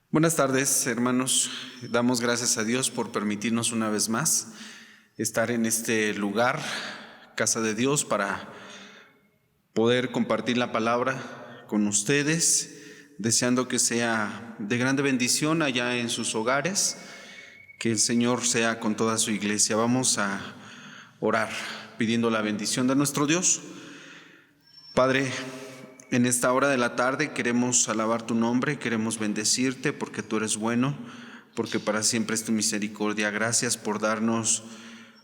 Buenas tardes, hermanos. Damos gracias a Dios por permitirnos una vez más estar en este lugar, casa de Dios, para poder compartir la palabra con ustedes, deseando que sea de grande bendición allá en sus hogares, que el Señor sea con toda su iglesia. Vamos a orar pidiendo la bendición de nuestro Dios. Padre, en esta hora de la tarde queremos alabar tu nombre, queremos bendecirte porque tú eres bueno, porque para siempre es tu misericordia. Gracias por darnos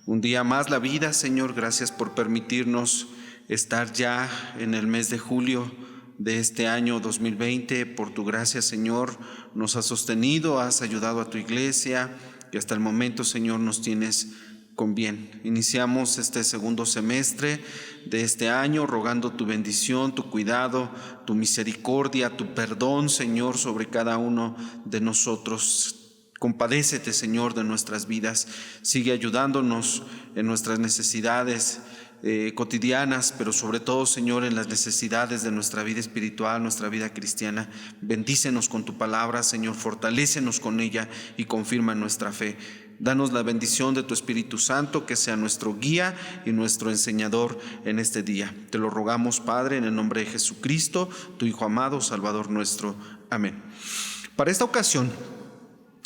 un día más la vida, Señor. Gracias por permitirnos estar ya en el mes de julio de este año 2020. Por tu gracia, Señor, nos has sostenido, has ayudado a tu iglesia y hasta el momento, Señor, nos tienes con bien. Iniciamos este segundo semestre de este año rogando tu bendición, tu cuidado, tu misericordia, tu perdón, Señor, sobre cada uno de nosotros. Compadécete, Señor, de nuestras vidas. Sigue ayudándonos en nuestras necesidades cotidianas, pero sobre todo, Señor, en las necesidades de nuestra vida espiritual, nuestra vida cristiana. Bendícenos con tu palabra, Señor, fortalécenos con ella y confirma nuestra fe. Danos la bendición de tu Espíritu Santo, que sea nuestro guía y nuestro enseñador en este día. Te lo rogamos, Padre, en el nombre de Jesucristo, tu Hijo amado, Salvador nuestro. Amén. Para esta ocasión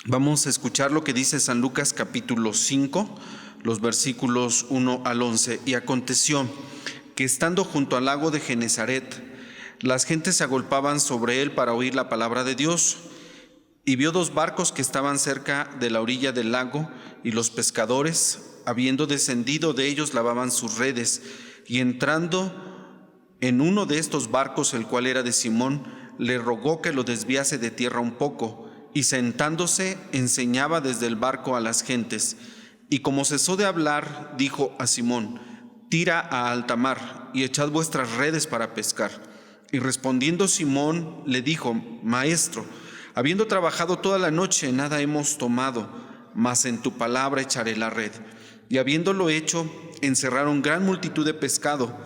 vamos a escuchar lo que dice San Lucas capítulo 5, los versículos 1 al 11. Y aconteció que estando junto al lago de Genesaret, las gentes se agolpaban sobre él para oír la palabra de Dios. Y vio dos barcos que estaban cerca de la orilla del lago, y los pescadores, habiendo descendido de ellos, lavaban sus redes. Y entrando en uno de estos barcos, el cual era de Simón, le rogó que lo desviase de tierra un poco, y sentándose enseñaba desde el barco a las gentes. Y como cesó de hablar, dijo a Simón: tira a alta mar y echad vuestras redes para pescar. Y respondiendo Simón le dijo: Maestro, habiendo trabajado toda la noche, nada hemos tomado, mas en tu palabra echaré la red. Y habiéndolo hecho, encerraron gran multitud de pescado,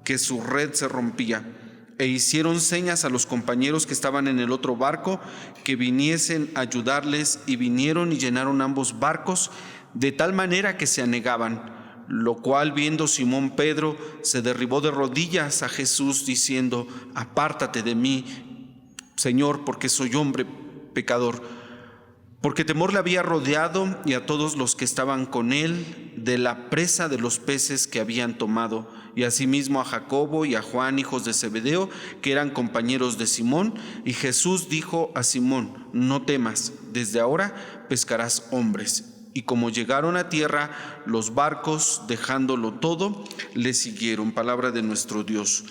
que su red se rompía. E hicieron señas a los compañeros que estaban en el otro barco, que viniesen a ayudarles, y vinieron y llenaron ambos barcos, de tal manera que se anegaban. Lo cual, viendo Simón Pedro, se derribó de rodillas a Jesús, diciendo: apártate de mí, Señor, porque soy hombre pecador. Porque temor le había rodeado y a todos los que estaban con él de la presa de los peces que habían tomado, y asimismo a Jacobo y a Juan, hijos de Zebedeo, que eran compañeros de Simón. Y Jesús dijo a Simón: no temas, desde ahora pescarás hombres. Y como llegaron a tierra, los barcos, dejándolo todo, le siguieron. Palabra de nuestro Dios.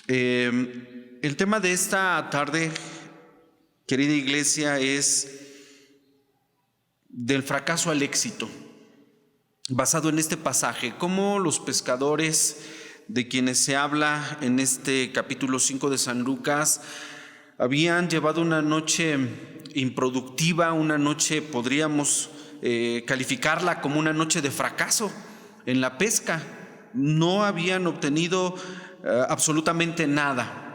El tema de esta tarde, querida iglesia, es del fracaso al éxito, basado en este pasaje. Cómo los pescadores de quienes se habla en este capítulo 5 de San Lucas habían llevado una noche improductiva, una noche, podríamos calificarla como una noche de fracaso en la pesca. No habían obtenido absolutamente nada.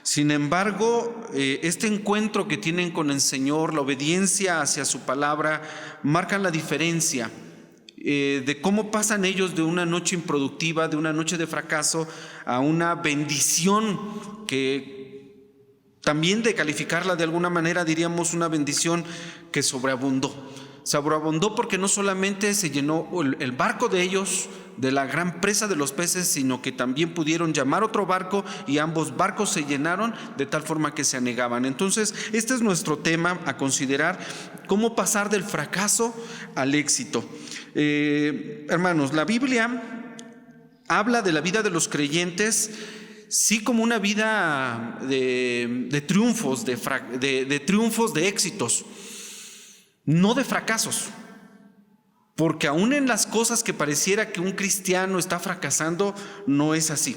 Sin embargo, este encuentro que tienen con el Señor, la obediencia hacia su palabra, marcan la diferencia de cómo pasan ellos de una noche improductiva, de una noche de fracaso, a una bendición que también, de calificarla de alguna manera, diríamos una bendición que sobreabundó. Sobreabundó porque no solamente se llenó el barco de ellos, de la gran presa de los peces, sino que también pudieron llamar otro barco y ambos barcos se llenaron de tal forma que se anegaban. Entonces, este es nuestro tema a considerar: cómo pasar del fracaso al éxito. Hermanos, la Biblia habla de la vida de los creyentes, sí, como una vida de triunfos, de triunfos, de éxitos, no de fracasos. Porque aún en las cosas que pareciera que un cristiano está fracasando, no es así.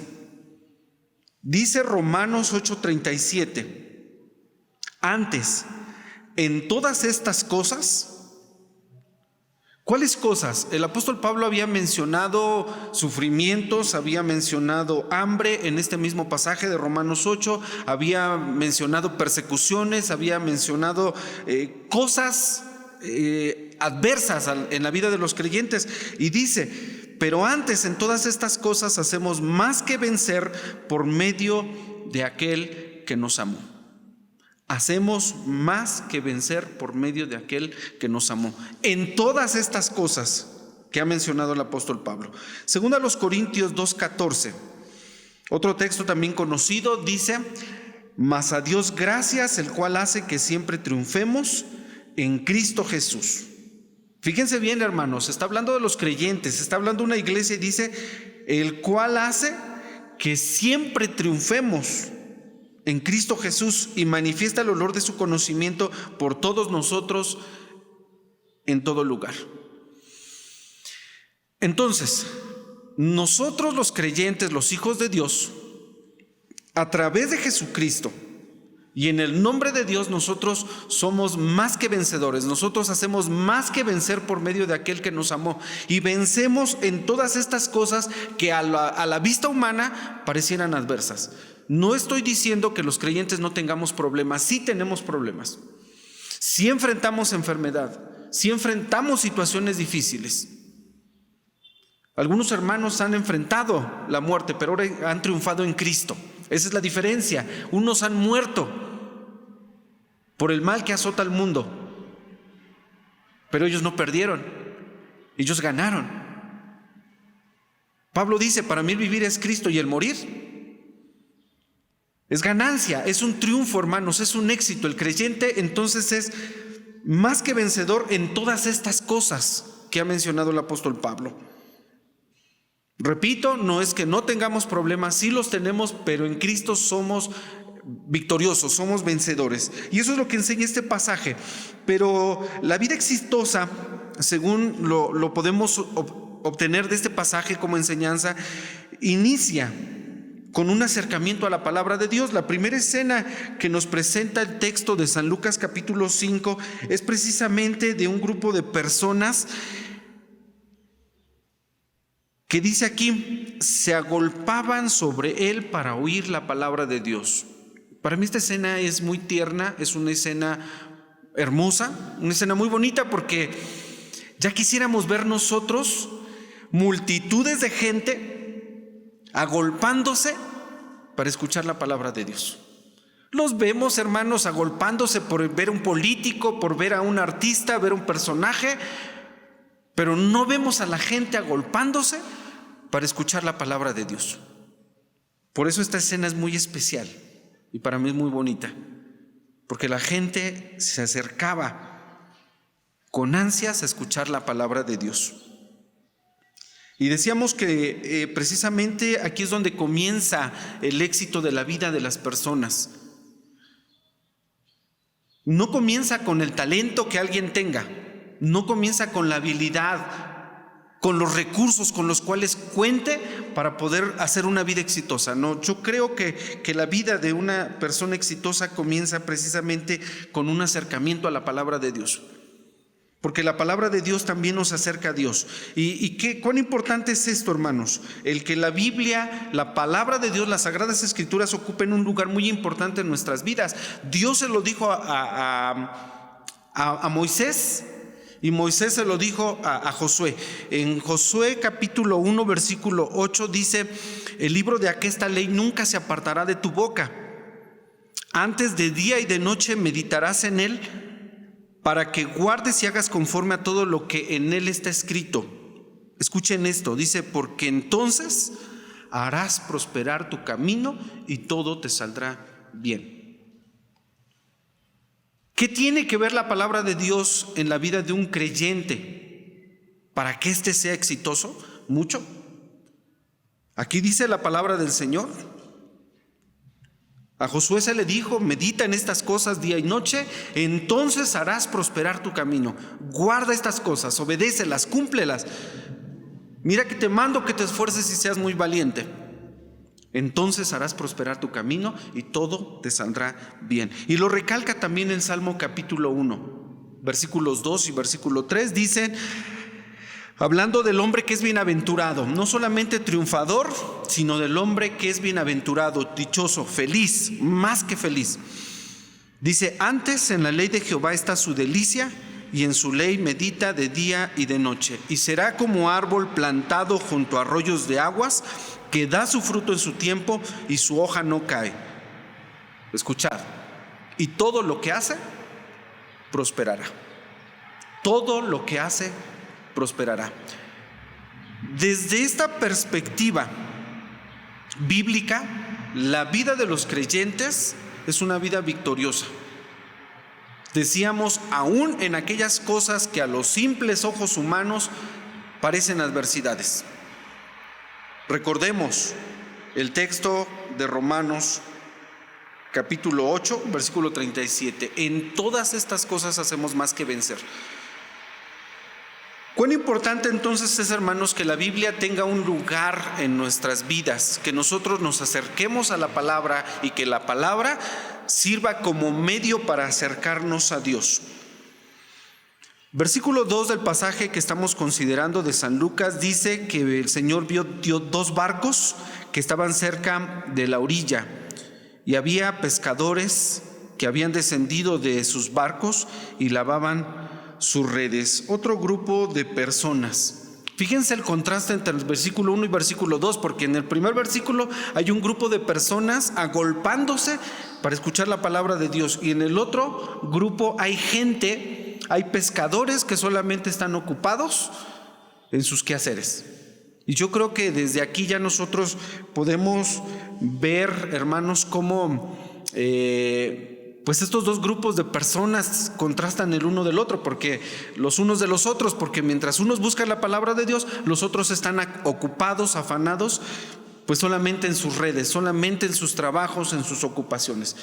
Dice Romanos 8:37: antes, en todas estas cosas, ¿Cuáles cosas? El apóstol Pablo había mencionado sufrimientos, había mencionado hambre en este mismo pasaje de Romanos 8, había mencionado persecuciones, había mencionado cosas adversas en la vida de los creyentes. Y dice: pero antes en todas estas cosas hacemos más que vencer por medio de aquel que nos amó. Hacemos más que vencer por medio de aquel que nos amó. En todas estas cosas que ha mencionado el apóstol Pablo. Según a los Corintios 2:14, otro texto también conocido, dice: mas a Dios gracias, el cual hace que siempre triunfemos en Cristo Jesús. Fíjense bien, hermanos, está hablando de los creyentes, está hablando de una iglesia y dice: el cual hace que siempre triunfemos en Cristo Jesús, y manifiesta el olor de su conocimiento por todos nosotros en todo lugar. Entonces, nosotros los creyentes, los hijos de Dios, a través de Jesucristo y en el nombre de Dios, nosotros somos más que vencedores. Nosotros hacemos más que vencer por medio de aquel que nos amó, y vencemos en todas estas cosas que a la vista humana parecieran adversas. No estoy diciendo que los creyentes no tengamos problemas. Sí tenemos problemas, sí enfrentamos enfermedad, sí enfrentamos situaciones difíciles. Algunos hermanos han enfrentado la muerte, pero ahora han triunfado en Cristo. Esa es la diferencia. Unos han muerto por el mal que azota al mundo, pero ellos no perdieron, ellos ganaron. Pablo dice: para mí el vivir es Cristo y el morir es ganancia, es un triunfo, hermanos, es un éxito. El creyente entonces es más que vencedor en todas estas cosas que ha mencionado el apóstol Pablo. Repito, no es que no tengamos problemas, sí los tenemos, pero en Cristo somos victoriosos, somos vencedores. Y eso es lo que enseña este pasaje. Pero la vida exitosa, según lo podemos obtener de este pasaje como enseñanza, inicia con un acercamiento a la palabra de Dios. La primera escena que nos presenta el texto de San Lucas capítulo 5 es precisamente de un grupo de personas que dice aquí: se agolpaban sobre él para oír la palabra de Dios. Para mí esta escena es muy tierna, es una escena hermosa, una escena muy bonita, porque ya quisiéramos ver nosotros multitudes de gente agolpándose para escuchar la palabra de Dios. Los vemos, hermanos, agolpándose por ver un político, por ver a un artista, ver un personaje, pero no vemos a la gente agolpándose para escuchar la palabra de Dios. Por eso esta escena es muy especial y para mí es muy bonita, porque la gente se acercaba con ansias a escuchar la palabra de Dios. Y decíamos que precisamente aquí es donde comienza el éxito de la vida de las personas. No comienza con el talento que alguien tenga, no comienza con la habilidad, con los recursos con los cuales cuente para poder hacer una vida exitosa. No, yo creo que la vida de una persona exitosa comienza precisamente con un acercamiento a la palabra de Dios. Porque la palabra de Dios también nos acerca a Dios. ¿Cuán importante es esto, hermanos? El que la Biblia, la palabra de Dios, las Sagradas Escrituras ocupen un lugar muy importante en nuestras vidas. Dios se lo dijo a Moisés, y Moisés se lo dijo a Josué. En Josué capítulo 1 versículo 8 dice: el libro de aquesta ley nunca se apartará de tu boca. Antes de día y de noche meditarás en él, para que guardes y hagas conforme a todo lo que en él está escrito. Escuchen esto, dice: porque entonces harás prosperar tu camino y todo te saldrá bien. ¿Qué tiene que ver la palabra de Dios en la vida de un creyente para que éste sea exitoso? Mucho. Aquí dice la palabra del Señor. A Josué se le dijo: medita en estas cosas día y noche, entonces harás prosperar tu camino. Guarda estas cosas, obedécelas, cúmplelas. Mira que te mando que te esfuerces y seas muy valiente. Entonces harás prosperar tu camino y todo te saldrá bien. Y lo recalca también en Salmo capítulo 1, versículos 2 y versículo 3. Dicen: hablando del hombre que es bienaventurado, no solamente triunfador, sino del hombre que es bienaventurado, dichoso, feliz, más que feliz. Dice: antes en la ley de Jehová está su delicia, y en su ley medita de día y de noche. Y será como árbol plantado junto a arroyos de aguas, que da su fruto en su tiempo y su hoja no cae. Escuchad, y todo lo que hace, prosperará. Todo lo que hace, prosperará. Desde esta perspectiva bíblica, la vida de los creyentes es una vida victoriosa. Decíamos, aún en aquellas cosas que a los simples ojos humanos parecen adversidades. Recordemos el texto de Romanos capítulo 8, versículo 37. En todas estas cosas hacemos más que vencer. Cuán importante entonces es, hermanos, que la Biblia tenga un lugar en nuestras vidas, que nosotros nos acerquemos a la palabra y que la palabra sirva como medio para acercarnos a Dios. Versículo 2 del pasaje que estamos considerando de San Lucas dice que el Señor dio dos barcos que estaban cerca de la orilla, y había pescadores que habían descendido de sus barcos y lavaban sus redes. Otro grupo de personas. Fíjense el contraste entre el versículo 1 y versículo 2, porque en el primer versículo hay un grupo de personas agolpándose para escuchar la palabra de Dios, y en el otro grupo hay gente, hay pescadores que solamente están ocupados en sus quehaceres. Y yo creo que desde aquí ya nosotros podemos ver, hermanos, cómo pues estos dos grupos de personas contrastan el uno del otro, porque los unos de los otros, porque mientras unos buscan la palabra de Dios, los otros están ocupados, afanados, pues solamente en sus redes, solamente en sus trabajos, en sus ocupaciones.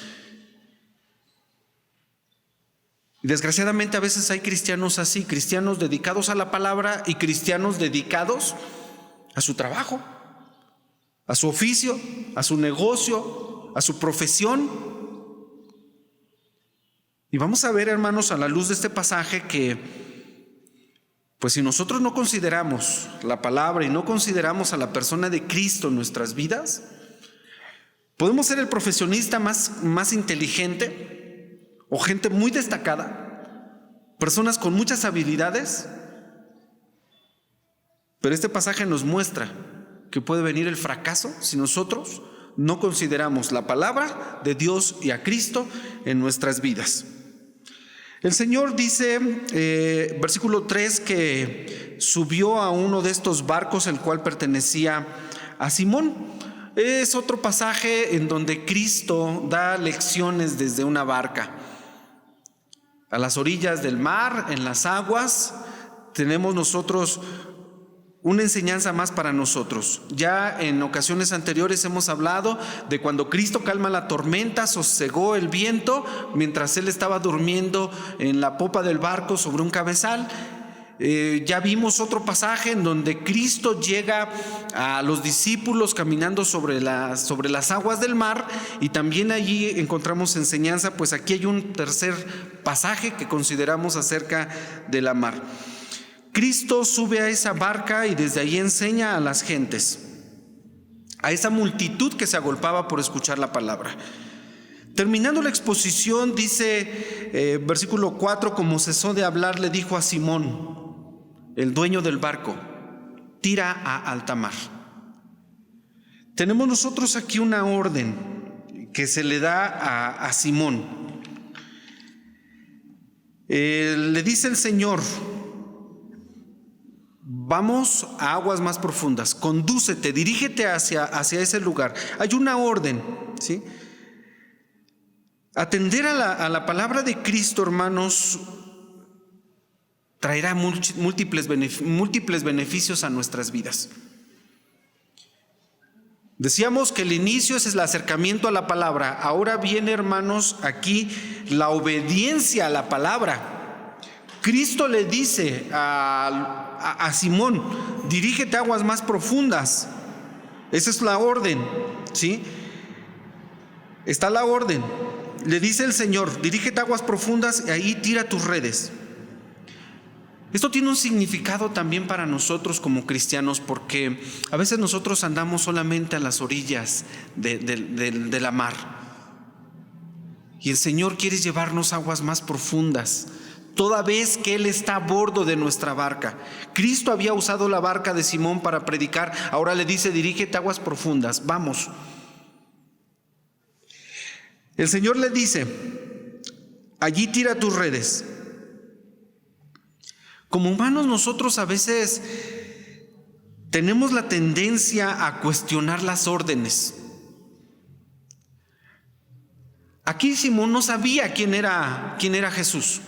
Y desgraciadamente a veces hay cristianos así, cristianos dedicados a la palabra y cristianos dedicados a su trabajo, a su oficio, a su negocio, a su profesión. Y vamos a ver, hermanos, a la luz de este pasaje que, pues si nosotros no consideramos la palabra y no consideramos a la persona de Cristo en nuestras vidas, podemos ser el profesionista más inteligente o gente muy destacada, personas con muchas habilidades, pero este pasaje nos muestra que puede venir el fracaso si nosotros no consideramos la palabra de Dios y a Cristo en nuestras vidas. El Señor dice, versículo 3, que subió a uno de estos barcos, el cual pertenecía a Simón. Es otro pasaje en donde Cristo da lecciones desde una barca. A las orillas del mar, en las aguas, tenemos nosotros una enseñanza más para nosotros. Ya en ocasiones anteriores hemos hablado de cuando Cristo calma la tormenta, sosegó el viento mientras Él estaba durmiendo en la popa del barco sobre un cabezal. Ya vimos otro pasaje en donde Cristo llega a los discípulos caminando sobre las aguas del mar, y también allí encontramos enseñanza. Pues aquí hay un tercer pasaje que consideramos acerca de la mar. Cristo sube a esa barca y desde ahí enseña a las gentes, a esa multitud que se agolpaba por escuchar la palabra. Terminando la exposición, dice versículo 4, como cesó de hablar, le dijo a Simón, el dueño del barco: tira a alta mar. Tenemos nosotros aquí una orden que se le da a Simón. Le dice el Señor: vamos a aguas más profundas, condúcete, dirígete hacia ese lugar. Hay una orden, ¿sí? Atender a la palabra de Cristo, hermanos, traerá múltiples beneficios a nuestras vidas. Decíamos que el inicio es el acercamiento a la palabra. Ahora viene, hermanos, aquí la obediencia a la palabra. Cristo le dice a Simón: dirígete a aguas más profundas. Esa es la orden, ¿sí? Está la orden. Le dice el Señor: dirígete a aguas profundas y ahí tira tus redes. Esto tiene un significado también para nosotros como cristianos, porque a veces nosotros andamos solamente a las orillas de la mar. Y el Señor quiere llevarnos a aguas más profundas, toda vez que Él está a bordo de nuestra barca. Cristo había usado la barca de Simón para predicar, ahora le dice: dirígete a aguas profundas, vamos. El Señor le dice: allí tira tus redes. Como humanos nosotros a veces tenemos la tendencia a cuestionar las órdenes. Aquí Simón no sabía quién era Jesús.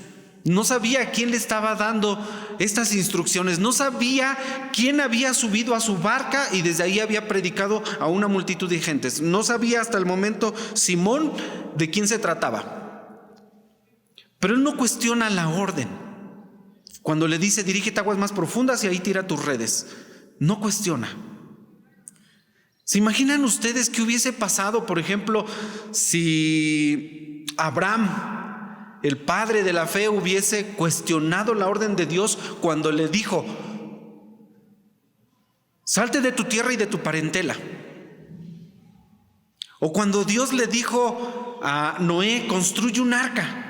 No sabía quién le estaba dando estas instrucciones. No sabía quién había subido a su barca y desde ahí había predicado a una multitud de gentes. No sabía hasta el momento Simón de quién se trataba. Pero él no cuestiona la orden. Cuando le dice: dirígete a aguas más profundas y ahí tira tus redes, no cuestiona. ¿Se imaginan ustedes qué hubiese pasado, por ejemplo, si Abraham, el padre de la fe, hubiese cuestionado la orden de Dios cuando le dijo: salte de tu tierra y de tu parentela? O cuando Dios le dijo a Noé: construye un arca.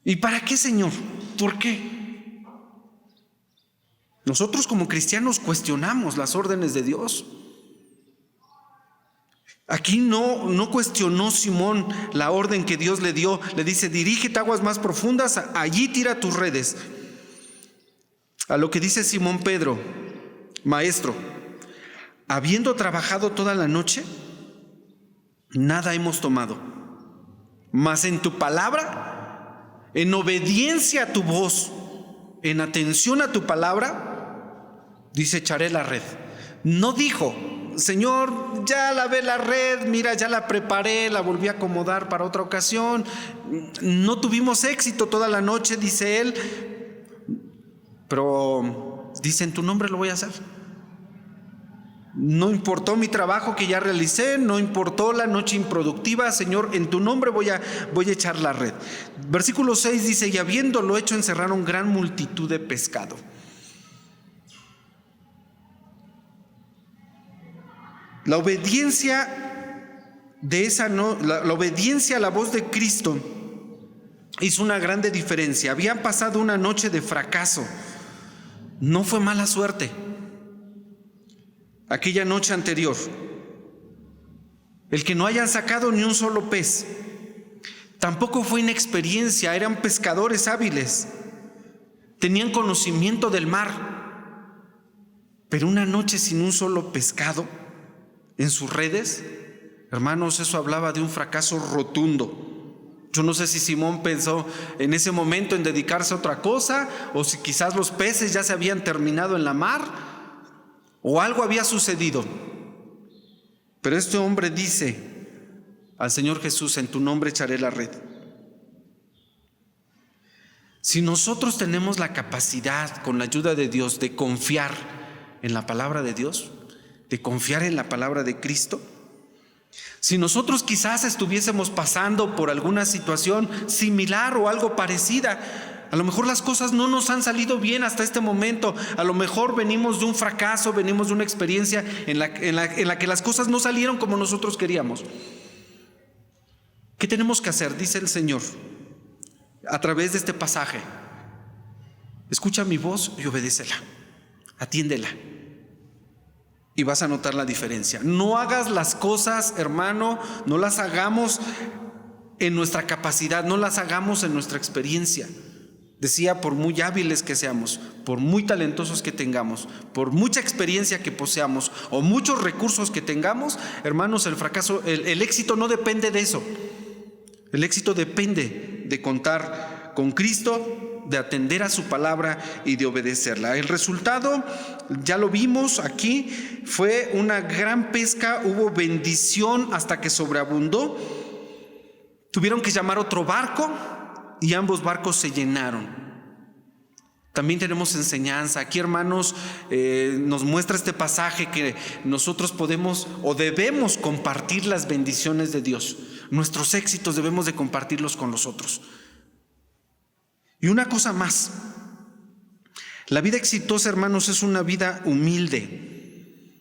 ¿Y para qué, Señor? ¿Por qué? Nosotros como cristianos cuestionamos las órdenes de Dios. Aquí no cuestionó Simón la orden que Dios le dio. Le dice: dirígete a aguas más profundas, allí tira tus redes. A lo que dice Simón Pedro: Maestro, habiendo trabajado toda la noche, nada hemos tomado, mas en tu palabra, en obediencia a tu voz, en atención a tu palabra, dice: echaré la red. No dijo: Señor, ya lavé la red, mira, ya la preparé, la volví a acomodar para otra ocasión. No tuvimos éxito toda la noche, dice él, pero dice: en tu nombre lo voy a hacer. No importó mi trabajo que ya realicé, no importó la noche improductiva, Señor, en tu nombre voy a echar la red. Versículo 6 dice: y habiéndolo hecho, encerraron gran multitud de pescado. La obediencia a la voz de Cristo hizo una grande diferencia. Habían pasado una noche de fracaso. No fue mala suerte aquella noche anterior, el que no hayan sacado ni un solo pez. Tampoco fue inexperiencia, eran pescadores hábiles, tenían conocimiento del mar. Pero una noche sin un solo pescado en sus redes, hermanos, eso hablaba de un fracaso rotundo. Yo no sé si Simón pensó en ese momento en dedicarse a otra cosa, o si quizás los peces ya se habían terminado en la mar, o algo había sucedido. Pero este hombre dice al Señor Jesús: en tu nombre echaré la red. Si nosotros tenemos la capacidad, con la ayuda de Dios, de confiar en la palabra de Dios, de confiar en la palabra de Cristo, si nosotros quizás estuviésemos pasando por alguna situación similar o algo parecida, a lo mejor las cosas no nos han salido bien hasta este momento. A lo mejor venimos de un fracaso, venimos de una experiencia en la que las cosas no salieron como nosotros queríamos. ¿Qué tenemos que hacer? Dice el Señor a través de este pasaje: escucha mi voz y obedécela, atiéndela, y vas a notar la diferencia. No hagas las cosas, hermano, no las hagamos en nuestra capacidad, no las hagamos en nuestra experiencia. Decía: por muy hábiles que seamos, por muy talentosos que tengamos, por mucha experiencia que poseamos o muchos recursos que tengamos, hermanos, el fracaso, el éxito no depende de eso. El éxito depende de contar con Cristo, de atender a su palabra y de obedecerla. El resultado, ya lo vimos aquí, fue una gran pesca, hubo bendición hasta que sobreabundó. Tuvieron que llamar otro barco y ambos barcos se llenaron. También tenemos enseñanza. Aquí, hermanos, nos muestra este pasaje que nosotros podemos o debemos compartir las bendiciones de Dios. Nuestros éxitos debemos de compartirlos con los otros. Y una cosa más, La vida exitosa, hermanos, es una vida humilde.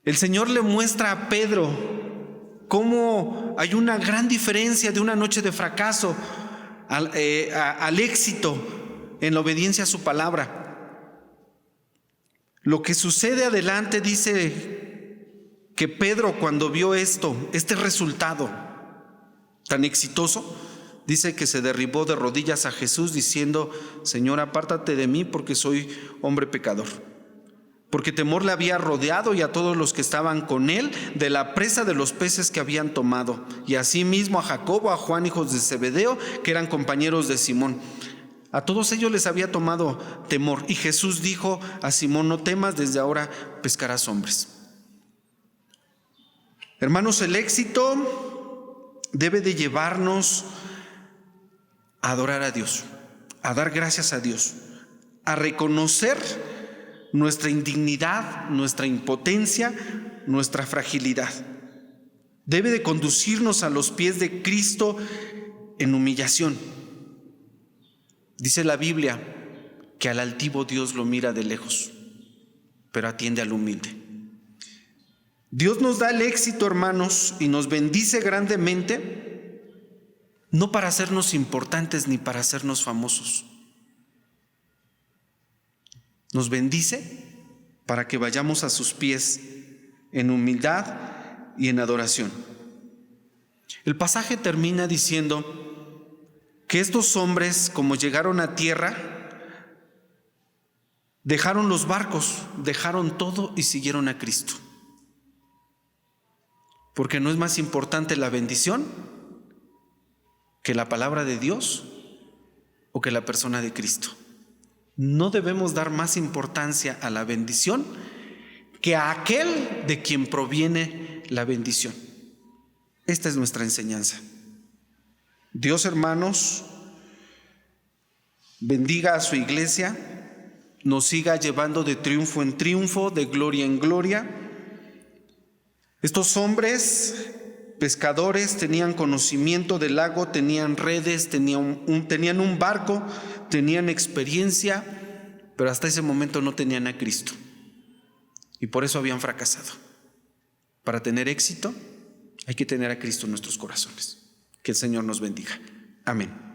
El Señor le muestra a Pedro cómo hay una gran diferencia de una noche de fracaso al éxito en la obediencia a su palabra. Lo que sucede adelante dice que Pedro, cuando vio este resultado tan exitoso, dice que se derribó de rodillas a Jesús diciendo: Señor, apártate de mí porque soy hombre pecador. Porque temor le había rodeado y a todos los que estaban con él de la presa de los peces que habían tomado, y asimismo a Jacobo, a Juan, hijos de Zebedeo, que eran compañeros de Simón. A todos ellos les había tomado temor. Y Jesús dijo a Simón: no temas, desde ahora pescarás hombres. Hermanos, el éxito debe de llevarnos a adorar a Dios, a dar gracias a Dios, a reconocer nuestra indignidad, nuestra impotencia, nuestra fragilidad. Debe de conducirnos a los pies de Cristo en humillación. Dice la Biblia que al altivo Dios lo mira de lejos, pero atiende al humilde. Dios nos da el éxito, hermanos, y nos bendice grandemente, no para hacernos importantes ni para hacernos famosos. Nos bendice para que vayamos a sus pies en humildad y en adoración. El pasaje termina diciendo que estos hombres, como llegaron a tierra, dejaron los barcos, dejaron todo y siguieron a Cristo. Porque no es más importante la bendición que la palabra de Dios o que la persona de Cristo. No debemos dar más importancia a la bendición que a aquel de quien proviene la bendición. Esta es nuestra enseñanza. Dios, hermanos, bendiga a su iglesia, nos siga llevando de triunfo en triunfo, de gloria en gloria. Estos hombres pescadores tenían conocimiento del lago, tenían redes, tenían un barco, tenían experiencia, pero hasta ese momento no tenían a Cristo. Y por eso habían fracasado. Para tener éxito hay que tener a Cristo en nuestros corazones. Que el Señor nos bendiga. Amén.